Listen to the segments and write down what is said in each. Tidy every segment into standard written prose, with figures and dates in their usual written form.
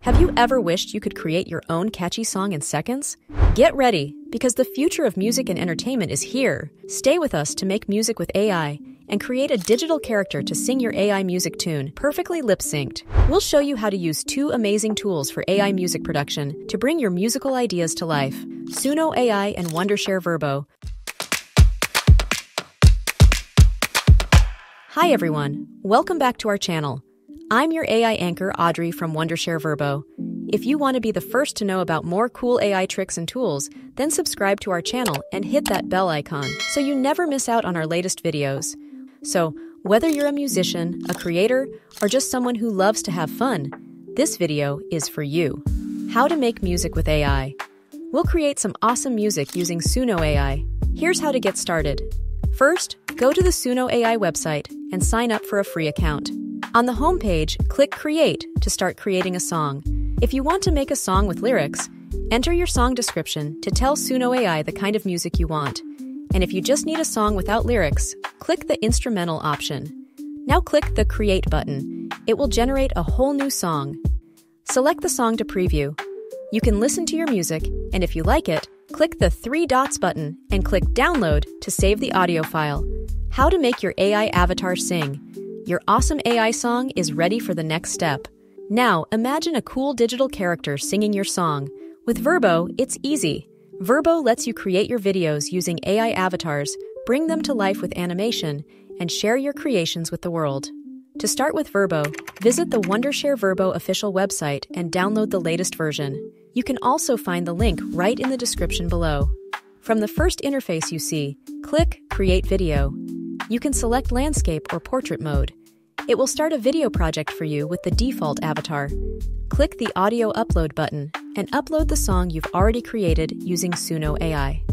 Have you ever wished you could create your own catchy song in seconds? Get ready, because the future of music and entertainment is here. Stay with us to make music with AI and create a digital character to sing your AI music tune, perfectly lip-synced. We'll show you how to use two amazing tools for AI music production to bring your musical ideas to life: Suno AI and Wondershare Virbo. Hi everyone, welcome back to our channel. I'm your AI anchor, Audrey from Wondershare Virbo. If you want to be the first to know about more cool AI tricks and tools, then subscribe to our channel and hit that bell icon so you never miss out on our latest videos. So, whether you're a musician, a creator, or just someone who loves to have fun, this video is for you. How to make music with AI. We'll create some awesome music using Suno AI. Here's how to get started. First, go to the Suno AI website and sign up for a free account. On the homepage, click Create to start creating a song. If you want to make a song with lyrics, enter your song description to tell Suno AI the kind of music you want. And if you just need a song without lyrics, click the instrumental option. Now click the Create button. It will generate a whole new song. Select the song to preview. You can listen to your music, and if you like it, click the three dots button and click Download to save the audio file. How to make your AI avatar sing. Your awesome AI song is ready for the next step. Now, imagine a cool digital character singing your song. With Virbo, it's easy. Virbo lets you create your videos using AI avatars, bring them to life with animation, and share your creations with the world. To start with Virbo, visit the Wondershare Virbo official website and download the latest version. You can also find the link right in the description below. From the first interface you see, click Create Video. You can select landscape or portrait mode. It will start a video project for you with the default avatar. Click the audio upload button and upload the song you've already created using Suno AI.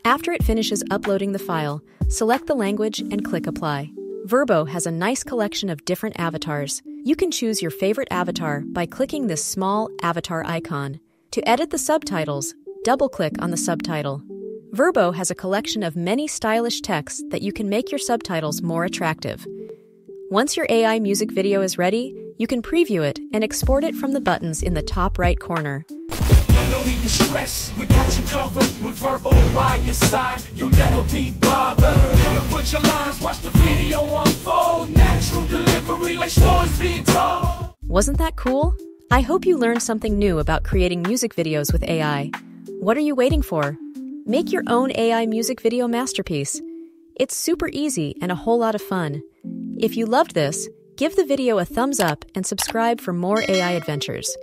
After it finishes uploading the file, select the language and click Apply. Virbo has a nice collection of different avatars. You can choose your favorite avatar by clicking this small avatar icon. To edit the subtitles, double-click on the subtitle. Virbo has a collection of many stylish texts that you can make your subtitles more attractive. Once your AI music video is ready, you can preview it and export it from the buttons in the top right corner. No need to stress, we got you covered with Virbo by your side. You'll never be bothered. Put your lines, watch the video unfold. Natural delivery like stories being told. Wasn't that cool? I hope you learned something new about creating music videos with AI. What are you waiting for? Make your own AI music video masterpiece. It's super easy and a whole lot of fun. If you loved this, give the video a thumbs up and subscribe for more AI adventures.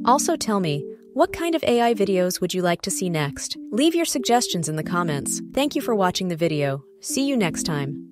Also tell me, what kind of AI videos would you like to see next? Leave your suggestions in the comments. Thank you for watching the video. See you next time.